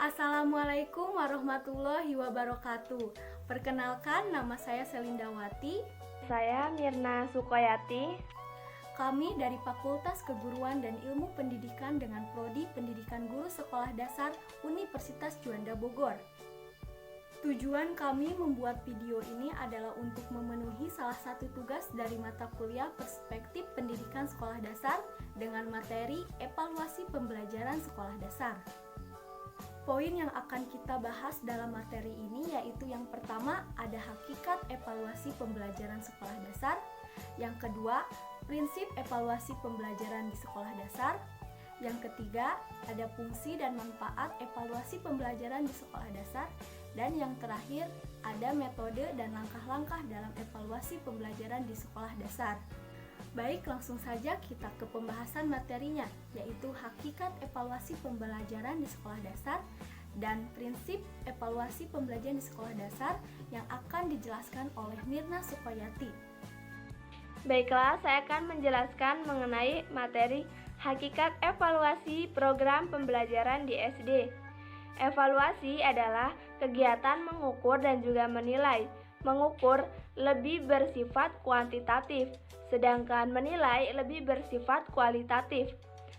Assalamualaikum warahmatullahi wabarakatuh. Perkenalkan, nama saya Selindawati. Saya Mirna Sukoyati. Kami dari Fakultas Keguruan dan Ilmu Pendidikan dengan Prodi Pendidikan Guru Sekolah Dasar Universitas Juanda Bogor. Tujuan kami membuat video ini adalah untuk memenuhi salah satu tugas dari mata kuliah Perspektif Pendidikan Sekolah Dasar dengan materi Evaluasi Pembelajaran Sekolah Dasar. Poin yang akan kita bahas dalam materi ini yaitu yang pertama ada hakikat evaluasi pembelajaran sekolah dasar, yang kedua prinsip evaluasi pembelajaran di sekolah dasar, yang ketiga ada fungsi dan manfaat evaluasi pembelajaran di sekolah dasar, dan yang terakhir ada metode dan langkah-langkah dalam evaluasi pembelajaran di sekolah dasar. Baik, langsung saja kita ke pembahasan materinya, yaitu hakikat evaluasi pembelajaran di sekolah dasar dan prinsip evaluasi pembelajaran di sekolah dasar yang akan dijelaskan oleh Mirna Sukoyati. Baiklah, saya akan menjelaskan mengenai materi hakikat evaluasi program pembelajaran di SD. Evaluasi adalah kegiatan mengukur dan juga menilai. Mengukur lebih bersifat kuantitatif, sedangkan menilai lebih bersifat kualitatif.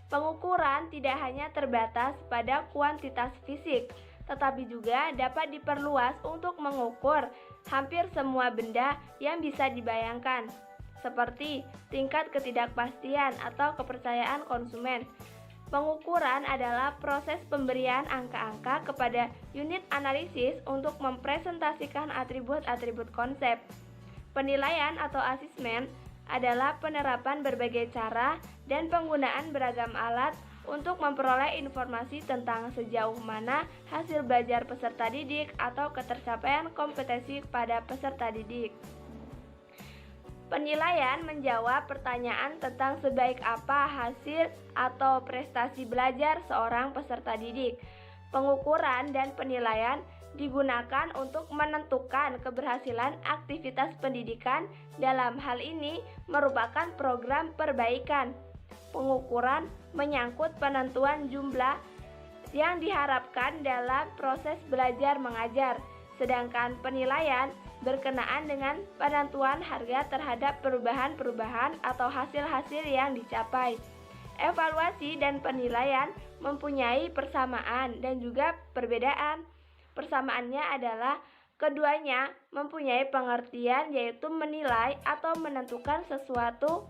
Pengukuran tidak hanya terbatas pada kuantitas fisik, tetapi juga dapat diperluas untuk mengukur hampir semua benda yang bisa dibayangkan, seperti tingkat ketidakpastian atau kepercayaan konsumen. Pengukuran adalah proses pemberian angka-angka kepada unit analisis untuk mempresentasikan atribut-atribut konsep. Penilaian atau asesmen adalah penerapan berbagai cara dan penggunaan beragam alat untuk memperoleh informasi tentang sejauh mana hasil belajar peserta didik atau ketercapaian kompetensi pada peserta didik. Penilaian menjawab pertanyaan tentang sebaik apa hasil atau prestasi belajar seorang peserta didik. Pengukuran dan penilaian digunakan untuk menentukan keberhasilan aktivitas pendidikan, dalam hal ini merupakan program perbaikan. Pengukuran menyangkut penentuan jumlah yang diharapkan dalam proses belajar mengajar, sedangkan penilaian berkenaan dengan penentuan harga terhadap perubahan-perubahan atau hasil-hasil yang dicapai. Evaluasi dan penilaian mempunyai persamaan dan juga perbedaan. Persamaannya adalah keduanya mempunyai pengertian yaitu menilai atau menentukan sesuatu,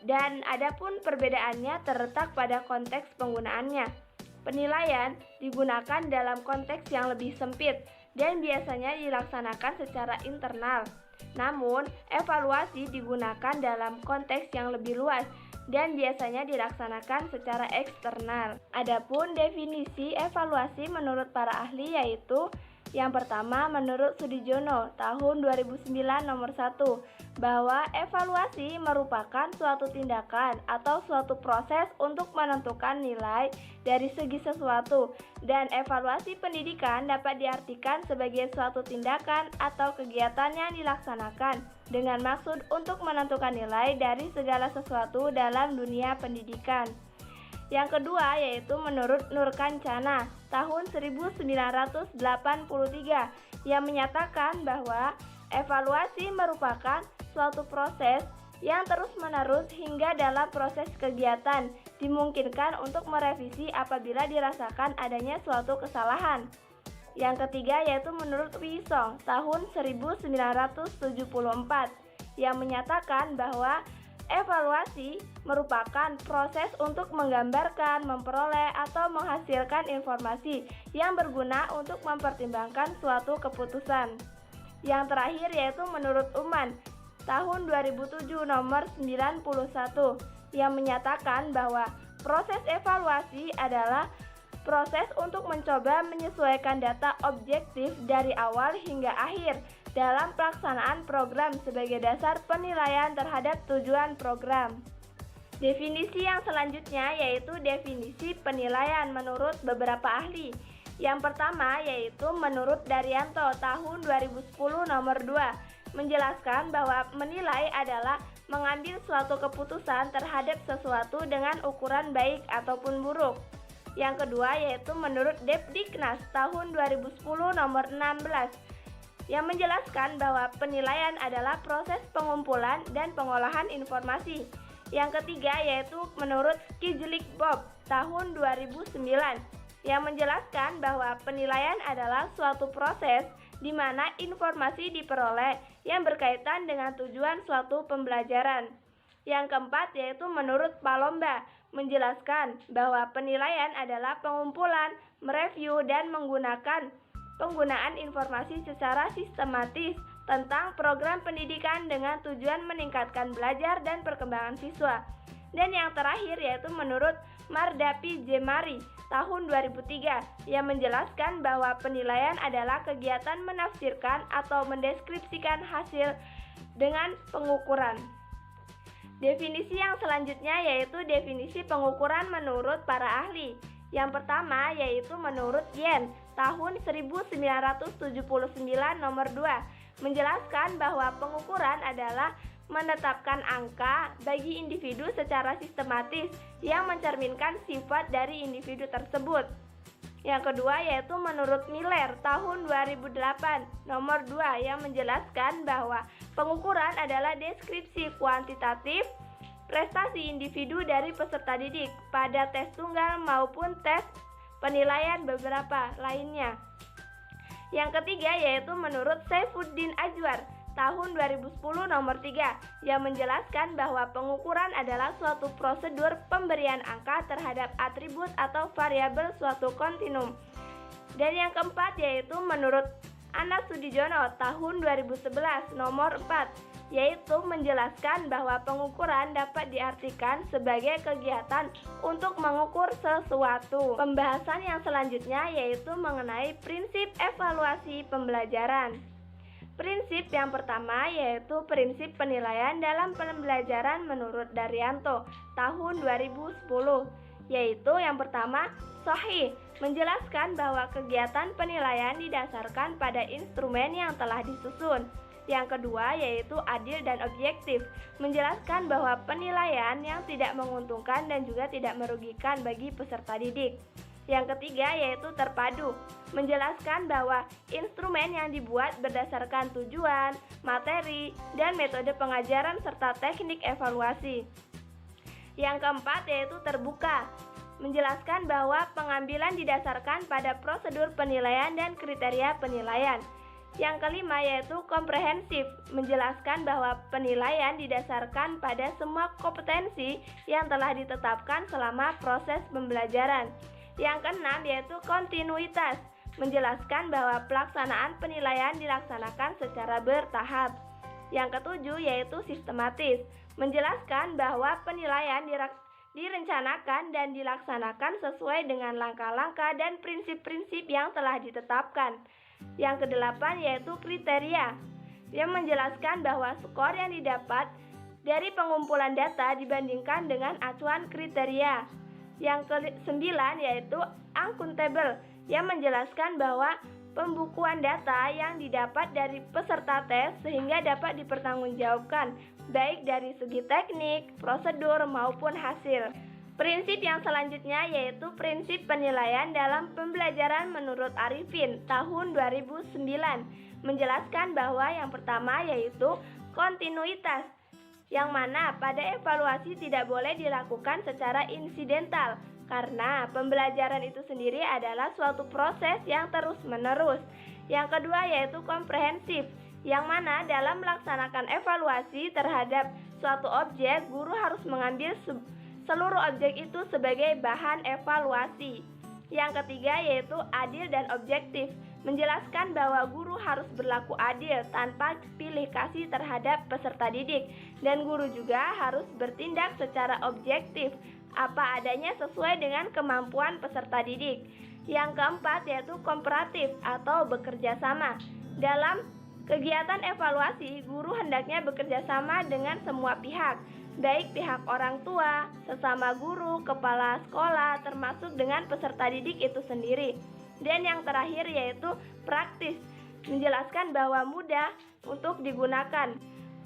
dan adapun perbedaannya terletak pada konteks penggunaannya. Penilaian digunakan dalam konteks yang lebih sempit dan biasanya dilaksanakan secara internal. Namun, evaluasi digunakan dalam konteks yang lebih luas dan biasanya dilaksanakan secara eksternal. Adapun definisi evaluasi menurut para ahli yaitu yang pertama menurut Sudijono tahun 2009 nomor 1 bahwa evaluasi merupakan suatu tindakan atau suatu proses untuk menentukan nilai dari segi sesuatu, dan evaluasi pendidikan dapat diartikan sebagai suatu tindakan atau kegiatan yang dilaksanakan dengan maksud untuk menentukan nilai dari segala sesuatu dalam dunia pendidikan. Yang kedua yaitu menurut Nurkancana tahun 1983 yang menyatakan bahwa evaluasi merupakan suatu proses yang terus-menerus hingga dalam proses kegiatan dimungkinkan untuk merevisi apabila dirasakan adanya suatu kesalahan. Yang ketiga yaitu menurut Wisong tahun 1974 yang menyatakan bahwa evaluasi merupakan proses untuk menggambarkan, memperoleh, atau menghasilkan informasi yang berguna untuk mempertimbangkan suatu keputusan. Yang terakhir yaitu menurut Uman tahun 2007 nomor 91 yang menyatakan bahwa proses evaluasi adalah proses untuk mencoba menyesuaikan data objektif dari awal hingga akhir dalam pelaksanaan program sebagai dasar penilaian terhadap tujuan program. Definisi yang selanjutnya yaitu definisi penilaian menurut beberapa ahli. Yang pertama yaitu menurut Daryanto tahun 2010 nomor 2 menjelaskan bahwa menilai adalah mengambil suatu keputusan terhadap sesuatu dengan ukuran baik ataupun buruk. Yang kedua yaitu menurut Depdiknas tahun 2010 nomor 16 yang menjelaskan bahwa penilaian adalah proses pengumpulan dan pengolahan informasi. Yang ketiga yaitu menurut Kijlik-Bob tahun 2009 yang menjelaskan bahwa penilaian adalah suatu proses di mana informasi diperoleh yang berkaitan dengan tujuan suatu pembelajaran. Yang keempat yaitu menurut Palomba menjelaskan bahwa penilaian adalah pengumpulan, mereview, dan penggunaan informasi secara sistematis tentang program pendidikan dengan tujuan meningkatkan belajar dan perkembangan siswa. Dan yang terakhir yaitu menurut Mardapi Jemari tahun 2003 yang menjelaskan bahwa penilaian adalah kegiatan menafsirkan atau mendeskripsikan hasil dengan pengukuran. Definisi yang selanjutnya yaitu definisi pengukuran menurut para ahli. Yang pertama yaitu menurut Yen tahun 1979 nomor 2 menjelaskan bahwa pengukuran adalah menetapkan angka bagi individu secara sistematis yang mencerminkan sifat dari individu tersebut. Yang kedua yaitu menurut Miller tahun 2008 nomor 2 yang menjelaskan bahwa pengukuran adalah deskripsi kuantitatif prestasi individu dari peserta didik pada tes tunggal maupun tes penilaian beberapa lainnya. Yang ketiga yaitu menurut Saifuddin Ajwar tahun 2010 nomor 3 yang menjelaskan bahwa pengukuran adalah suatu prosedur pemberian angka terhadap atribut atau variabel suatu kontinum. Dan yang keempat yaitu menurut Anas Sudijono tahun 2011 nomor 4 yaitu menjelaskan bahwa pengukuran dapat diartikan sebagai kegiatan untuk mengukur sesuatu. Pembahasan yang selanjutnya yaitu mengenai prinsip evaluasi pembelajaran. Prinsip yang pertama yaitu prinsip penilaian dalam pembelajaran menurut Daryanto tahun 2010, yaitu yang pertama sahih, menjelaskan bahwa kegiatan penilaian didasarkan pada instrumen yang telah disusun. Yang kedua yaitu adil dan objektif, menjelaskan bahwa penilaian yang tidak menguntungkan dan juga tidak merugikan bagi peserta didik. Yang ketiga yaitu terpadu, menjelaskan bahwa instrumen yang dibuat berdasarkan tujuan, materi, dan metode pengajaran serta teknik evaluasi. Yang keempat yaitu terbuka, menjelaskan bahwa pengambilan didasarkan pada prosedur penilaian dan kriteria penilaian. Yang kelima yaitu komprehensif, menjelaskan bahwa penilaian didasarkan pada semua kompetensi yang telah ditetapkan selama proses pembelajaran. Yang keenam yaitu kontinuitas, menjelaskan bahwa pelaksanaan penilaian dilaksanakan secara bertahap. Yang ketujuh yaitu sistematis, menjelaskan bahwa penilaian direncanakan dan dilaksanakan sesuai dengan langkah-langkah dan prinsip-prinsip yang telah ditetapkan. Yang kedelapan yaitu kriteria, yang menjelaskan bahwa skor yang didapat dari pengumpulan data dibandingkan dengan acuan kriteria. Yang ke-9 yaitu akuntabel, yang menjelaskan bahwa pembukuan data yang didapat dari peserta tes sehingga dapat dipertanggungjawabkan baik dari segi teknik, prosedur maupun hasil. Prinsip yang selanjutnya yaitu prinsip penilaian dalam pembelajaran menurut Arifin tahun 2009, menjelaskan bahwa yang pertama yaitu kontinuitas, yang mana pada evaluasi tidak boleh dilakukan secara insidental karena pembelajaran itu sendiri adalah suatu proses yang terus-menerus. Yang kedua yaitu komprehensif, yang mana dalam melaksanakan evaluasi terhadap suatu objek, guru harus mengambil seluruh objek itu sebagai bahan evaluasi. Yang ketiga yaitu adil dan objektif, menjelaskan bahwa guru harus berlaku adil tanpa pilih kasih terhadap peserta didik, dan guru juga harus bertindak secara objektif apa adanya sesuai dengan kemampuan peserta didik. Yang keempat yaitu kooperatif atau bekerja sama. Dalam kegiatan evaluasi, guru hendaknya bekerja sama dengan semua pihak, baik pihak orang tua, sesama guru, kepala sekolah, termasuk dengan peserta didik itu sendiri. Dan yang terakhir yaitu praktis, menjelaskan bahwa mudah untuk digunakan.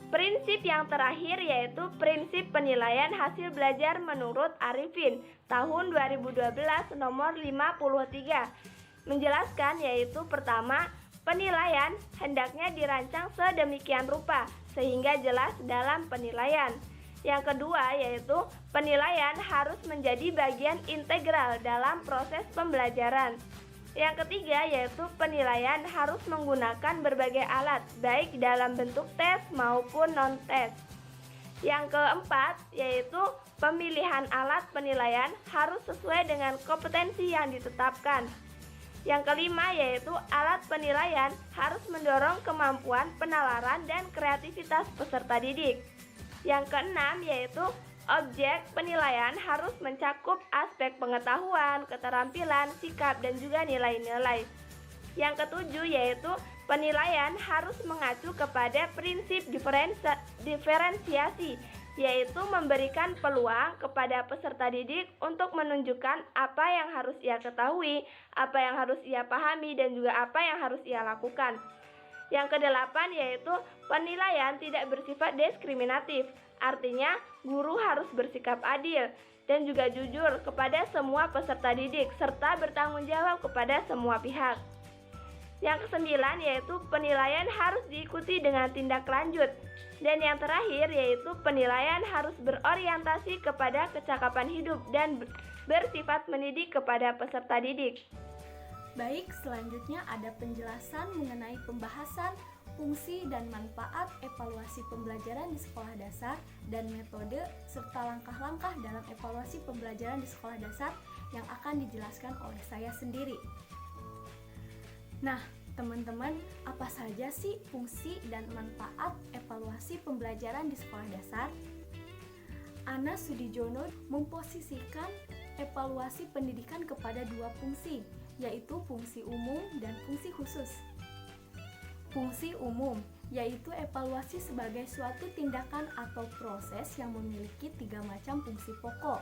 Prinsip yang terakhir yaitu prinsip penilaian hasil belajar menurut Arifin tahun 2012 nomor 53. Menjelaskan yaitu pertama, penilaian hendaknya dirancang sedemikian rupa sehingga jelas dalam penilaian. Yang kedua yaitu penilaian harus menjadi bagian integral dalam proses pembelajaran. Yang ketiga yaitu penilaian harus menggunakan berbagai alat, baik dalam bentuk tes maupun non-tes. Yang keempat yaitu pemilihan alat penilaian harus sesuai dengan kompetensi yang ditetapkan. Yang kelima yaitu alat penilaian harus mendorong kemampuan penalaran dan kreativitas peserta didik. Yang keenam yaitu objek penilaian harus mencakup aspek pengetahuan, keterampilan, sikap, dan juga nilai-nilai. Yang ketujuh yaitu penilaian harus mengacu kepada prinsip diferensiasi, yaitu memberikan peluang kepada peserta didik untuk menunjukkan apa yang harus ia ketahui, apa yang harus ia pahami, dan juga apa yang harus ia lakukan. Yang kedelapan yaitu penilaian tidak bersifat diskriminatif. Artinya, guru harus bersikap adil dan juga jujur kepada semua peserta didik serta bertanggung jawab kepada semua pihak. Yang kesembilan yaitu penilaian harus diikuti dengan tindak lanjut. Dan yang terakhir yaitu penilaian harus berorientasi kepada kecakapan hidup dan bersifat mendidik kepada peserta didik. Baik, selanjutnya ada penjelasan mengenai pembahasan fungsi dan manfaat evaluasi pembelajaran di sekolah dasar dan metode serta langkah-langkah dalam evaluasi pembelajaran di sekolah dasar yang akan dijelaskan oleh saya sendiri. Nah, teman-teman, apa saja sih fungsi dan manfaat evaluasi pembelajaran di sekolah dasar? Ana Sudijono memposisikan evaluasi pendidikan kepada dua fungsi, yaitu fungsi umum dan fungsi khusus. Fungsi umum yaitu evaluasi sebagai suatu tindakan atau proses yang memiliki 3 macam fungsi pokok,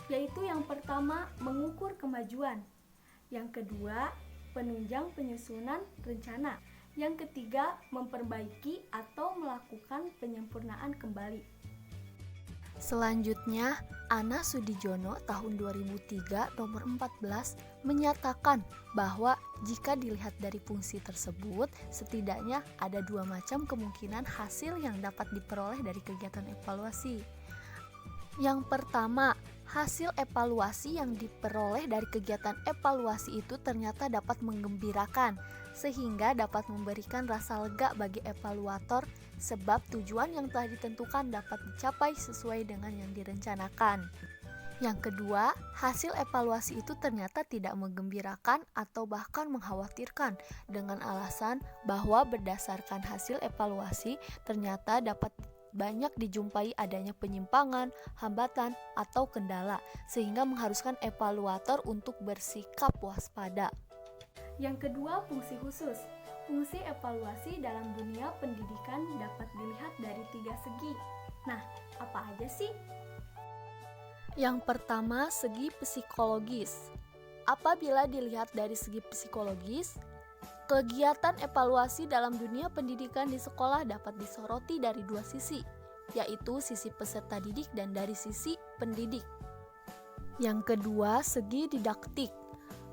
yaitu yang pertama mengukur kemajuan, yang kedua penunjang penyusunan rencana, yang ketiga memperbaiki atau melakukan penyempurnaan kembali. Selanjutnya, Ana Sudijono tahun 2003 nomor 14 menyatakan bahwa jika dilihat dari fungsi tersebut, setidaknya ada 2 macam kemungkinan hasil yang dapat diperoleh dari kegiatan evaluasi. Yang pertama, hasil evaluasi yang diperoleh dari kegiatan evaluasi itu ternyata dapat menggembirakan, sehingga dapat memberikan rasa lega bagi evaluator sebab tujuan yang telah ditentukan dapat dicapai sesuai dengan yang direncanakan. Yang kedua, hasil evaluasi itu ternyata tidak menggembirakan atau bahkan mengkhawatirkan dengan alasan bahwa berdasarkan hasil evaluasi ternyata dapat banyak dijumpai adanya penyimpangan, hambatan, atau kendala sehingga mengharuskan evaluator untuk bersikap waspada. Yang kedua, fungsi khusus. Fungsi evaluasi dalam dunia pendidikan dapat dilihat dari 3 segi. Nah, apa aja sih? Yang pertama, segi psikologis. Apabila dilihat dari segi psikologis, kegiatan evaluasi dalam dunia pendidikan di sekolah dapat disoroti dari 2 sisi, yaitu sisi peserta didik dan dari sisi pendidik. Yang kedua, segi didaktik.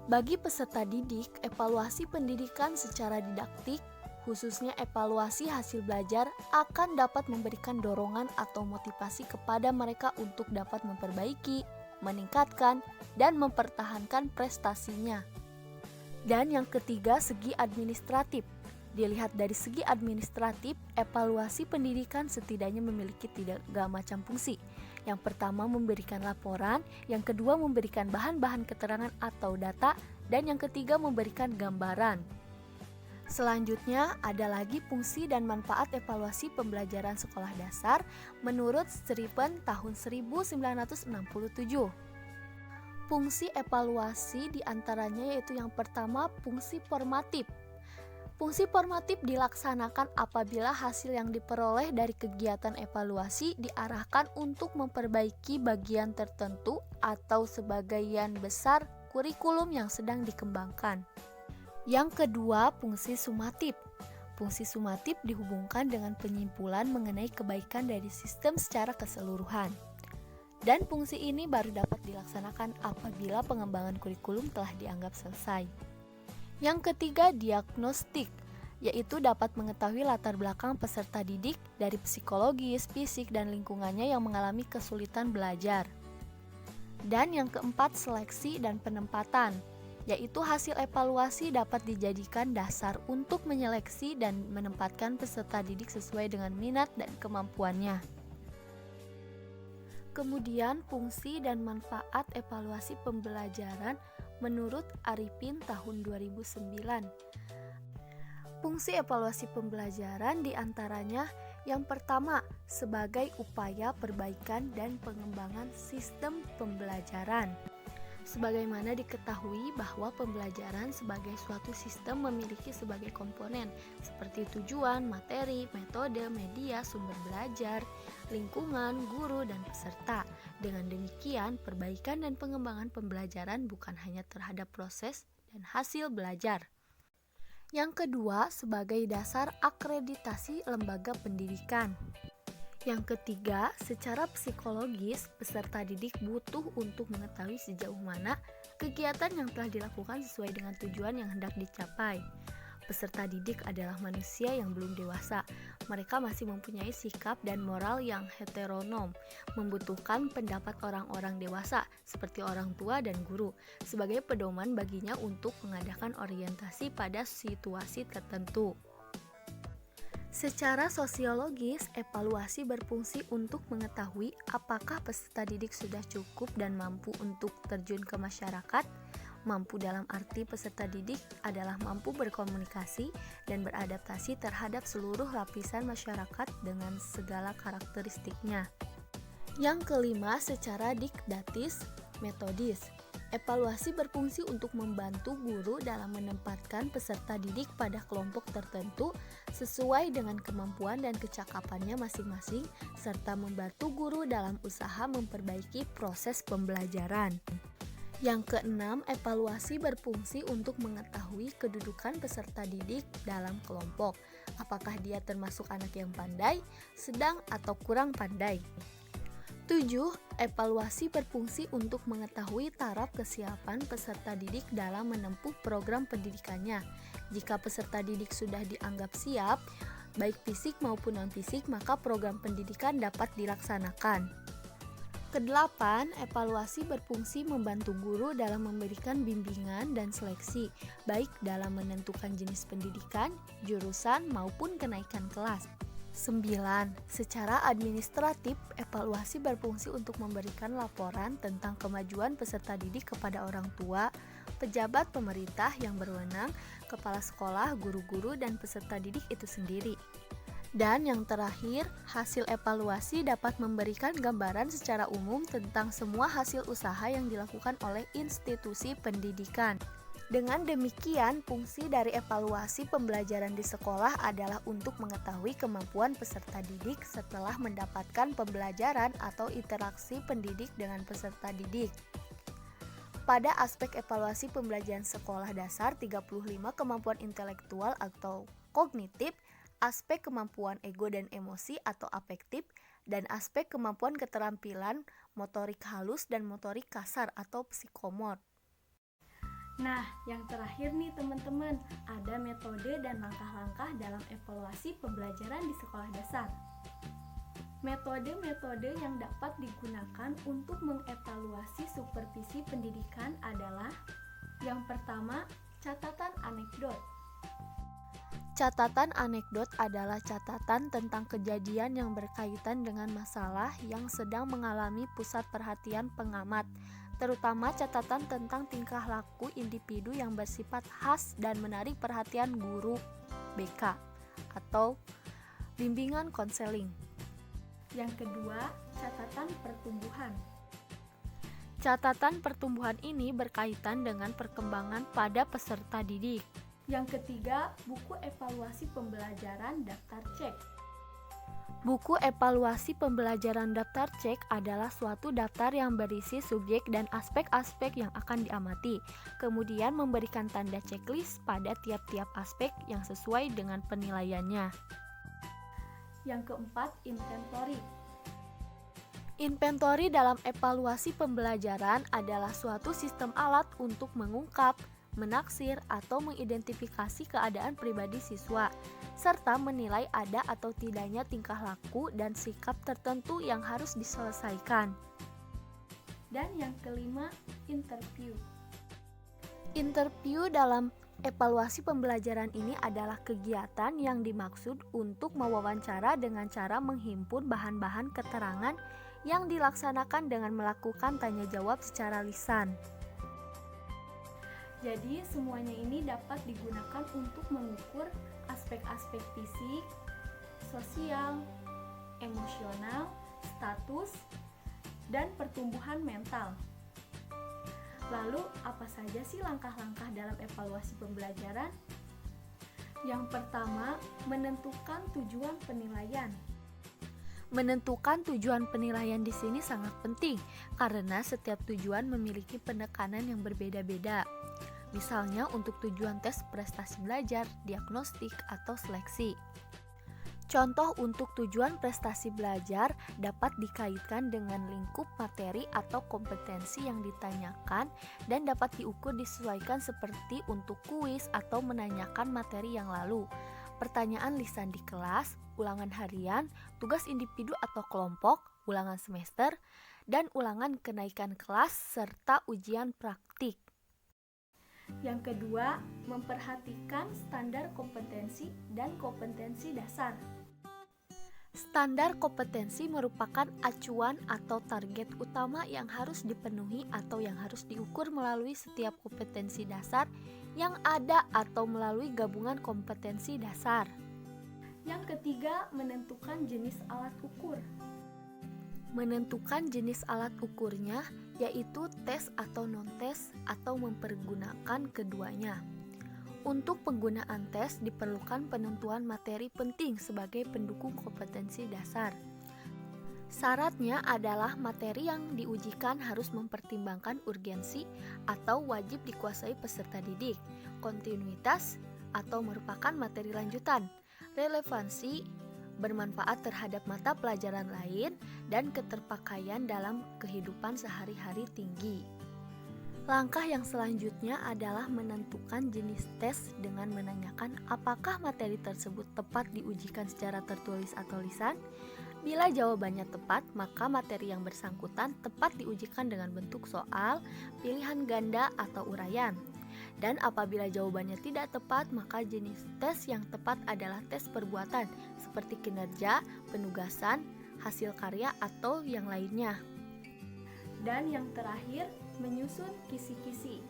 Bagi peserta didik, evaluasi pendidikan secara didaktik, khususnya evaluasi hasil belajar, akan dapat memberikan dorongan atau motivasi kepada mereka untuk dapat memperbaiki, meningkatkan, dan mempertahankan prestasinya. Dan yang ketiga, segi administratif. Dilihat dari segi administratif, evaluasi pendidikan setidaknya memiliki 3 macam fungsi. Yang pertama memberikan laporan, yang kedua memberikan bahan-bahan keterangan atau data, dan yang ketiga memberikan gambaran. Selanjutnya ada lagi fungsi dan manfaat evaluasi pembelajaran sekolah dasar menurut Stripen tahun 1967. Fungsi evaluasi diantaranya yaitu yang pertama fungsi formatif. Fungsi formatif dilaksanakan apabila hasil yang diperoleh dari kegiatan evaluasi diarahkan untuk memperbaiki bagian tertentu atau sebagian besar kurikulum yang sedang dikembangkan. Yang kedua, fungsi sumatif. Fungsi sumatif dihubungkan dengan penyimpulan mengenai kebaikan dari sistem secara keseluruhan. Dan fungsi ini baru dapat dilaksanakan apabila pengembangan kurikulum telah dianggap selesai. Yang ketiga, diagnostik, yaitu dapat mengetahui latar belakang peserta didik dari psikologis, fisik, dan lingkungannya yang mengalami kesulitan belajar. Dan yang keempat, seleksi dan penempatan, yaitu hasil evaluasi dapat dijadikan dasar untuk menyeleksi dan menempatkan peserta didik sesuai dengan minat dan kemampuannya. Kemudian, fungsi dan manfaat evaluasi pembelajaran menurut Arifin tahun 2009. Fungsi evaluasi pembelajaran diantaranya yang pertama, sebagai upaya perbaikan dan pengembangan sistem pembelajaran. Sebagaimana diketahui bahwa pembelajaran sebagai suatu sistem memiliki sebagai komponen seperti tujuan, materi, metode, media, sumber belajar, lingkungan, guru, dan peserta. Dengan demikian, perbaikan dan pengembangan pembelajaran bukan hanya terhadap proses dan hasil belajar. Yang kedua, sebagai dasar akreditasi lembaga pendidikan. Yang ketiga, secara psikologis, peserta didik butuh untuk mengetahui sejauh mana kegiatan yang telah dilakukan sesuai dengan tujuan yang hendak dicapai. Peserta didik adalah manusia yang belum dewasa. Mereka masih mempunyai sikap dan moral yang heteronom, membutuhkan pendapat orang-orang dewasa seperti orang tua dan guru sebagai pedoman baginya untuk mengadakan orientasi pada situasi tertentu. Secara sosiologis, evaluasi berfungsi untuk mengetahui apakah peserta didik sudah cukup dan mampu untuk terjun ke masyarakat. Mampu dalam arti peserta didik adalah mampu berkomunikasi dan beradaptasi terhadap seluruh lapisan masyarakat dengan segala karakteristiknya. Yang kelima, secara dikdatis, metodis. Evaluasi berfungsi untuk membantu guru dalam menempatkan peserta didik pada kelompok tertentu sesuai dengan kemampuan dan kecakapannya masing-masing, serta membantu guru dalam usaha memperbaiki proses pembelajaran. Yang keenam, evaluasi berfungsi untuk mengetahui kedudukan peserta didik dalam kelompok. Apakah dia termasuk anak yang pandai, sedang, atau kurang pandai. 7. Evaluasi berfungsi untuk mengetahui taraf kesiapan peserta didik dalam menempuh program pendidikannya. Jika peserta didik sudah dianggap siap, baik fisik maupun non-fisik, maka program pendidikan dapat dilaksanakan. Kedelapan, evaluasi berfungsi membantu guru dalam memberikan bimbingan dan seleksi, baik dalam menentukan jenis pendidikan, jurusan, maupun kenaikan kelas. 9. Secara administratif, evaluasi berfungsi untuk memberikan laporan tentang kemajuan peserta didik kepada orang tua, pejabat pemerintah yang berwenang, kepala sekolah, guru-guru, dan peserta didik itu sendiri. Dan yang terakhir, hasil evaluasi dapat memberikan gambaran secara umum tentang semua hasil usaha yang dilakukan oleh institusi pendidikan. Dengan demikian, fungsi dari evaluasi pembelajaran di sekolah adalah untuk mengetahui kemampuan peserta didik setelah mendapatkan pembelajaran atau interaksi pendidik dengan peserta didik. Pada aspek evaluasi pembelajaran sekolah dasar, 35 kemampuan intelektual atau kognitif, aspek kemampuan ego dan emosi atau afektif, dan aspek kemampuan keterampilan motorik halus dan motorik kasar atau psikomot. Nah, yang terakhir nih teman-teman, ada metode dan langkah-langkah dalam evaluasi pembelajaran di sekolah dasar. Metode-metode yang dapat digunakan untuk mengevaluasi supervisi pendidikan adalah: yang pertama, catatan anekdot. Catatan anekdot adalah catatan tentang kejadian yang berkaitan dengan masalah yang sedang mengalami pusat perhatian pengamat, terutama catatan tentang tingkah laku individu yang bersifat khas dan menarik perhatian guru BK atau bimbingan konseling. Yang kedua, catatan pertumbuhan. Catatan pertumbuhan ini berkaitan dengan perkembangan pada peserta didik. Yang ketiga, buku evaluasi pembelajaran daftar cek. Buku evaluasi pembelajaran daftar cek adalah suatu daftar yang berisi subjek dan aspek-aspek yang akan diamati, kemudian memberikan tanda checklist pada tiap-tiap aspek yang sesuai dengan penilaiannya. Yang keempat, inventory. Inventory dalam evaluasi pembelajaran adalah suatu sistem alat untuk mengungkap, menaksir, atau mengidentifikasi keadaan pribadi siswa, serta menilai ada atau tidaknya tingkah laku dan sikap tertentu yang harus diselesaikan. Dan yang kelima, interview. Interview dalam evaluasi pembelajaran ini adalah kegiatan yang dimaksud untuk mewawancara dengan cara menghimpun bahan-bahan keterangan yang dilaksanakan dengan melakukan tanya jawab secara lisan. Jadi semuanya ini dapat digunakan untuk mengukur aspek-aspek fisik, sosial, emosional, status, dan pertumbuhan mental. Lalu, apa saja sih langkah-langkah dalam evaluasi pembelajaran? Yang pertama, menentukan tujuan penilaian. Menentukan tujuan penilaian di sini sangat penting karena setiap tujuan memiliki penekanan yang berbeda-beda. Misalnya untuk tujuan tes prestasi belajar, diagnostik, atau seleksi. Contoh untuk tujuan prestasi belajar dapat dikaitkan dengan lingkup materi atau kompetensi yang ditanyakan dan dapat diukur disesuaikan seperti untuk kuis atau menanyakan materi yang lalu, pertanyaan lisan di kelas, ulangan harian, tugas individu atau kelompok, ulangan semester, dan ulangan kenaikan kelas serta ujian praktik. Yang kedua, memperhatikan standar kompetensi dan kompetensi dasar. Standar kompetensi merupakan acuan atau target utama yang harus dipenuhi atau yang harus diukur melalui setiap kompetensi dasar yang ada atau melalui gabungan kompetensi dasar. Yang ketiga, menentukan jenis alat ukur. Menentukan jenis alat ukurnya yaitu tes atau non-tes atau mempergunakan keduanya. Untuk penggunaan tes diperlukan penentuan materi penting sebagai pendukung kompetensi dasar. Syaratnya adalah materi yang diujikan harus mempertimbangkan urgensi atau wajib dikuasai peserta didik, kontinuitas atau merupakan materi lanjutan, relevansi, bermanfaat terhadap mata pelajaran lain, dan keterpakaian dalam kehidupan sehari-hari tinggi. Langkah yang selanjutnya adalah menentukan jenis tes dengan menanyakan apakah materi tersebut tepat diujikan secara tertulis atau lisan. Bila jawabannya tepat, maka materi yang bersangkutan tepat diujikan dengan bentuk soal, pilihan ganda, atau uraian. Dan apabila jawabannya tidak tepat, maka jenis tes yang tepat adalah tes perbuatan seperti kinerja, penugasan, hasil karya, atau yang lainnya. Dan yang terakhir, menyusun kisi-kisi.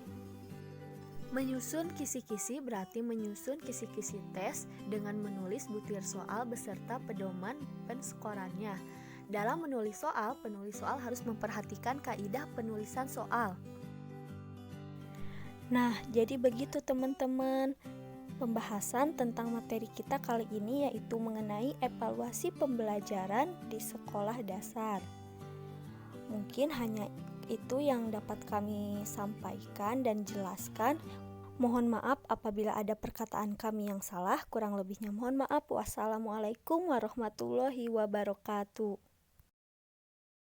Menyusun kisi-kisi berarti menyusun kisi-kisi tes dengan menulis butir soal beserta pedoman penskorannya. Dalam menulis soal, penulis soal harus memperhatikan kaidah penulisan soal. Nah, jadi begitu teman-teman. Pembahasan tentang materi kita kali ini yaitu mengenai evaluasi pembelajaran di sekolah dasar. Mungkin hanya itu yang dapat kami sampaikan dan jelaskan. Mohon maaf apabila ada perkataan kami yang salah, kurang lebihnya mohon maaf. Wassalamualaikum warahmatullahi wabarakatuh.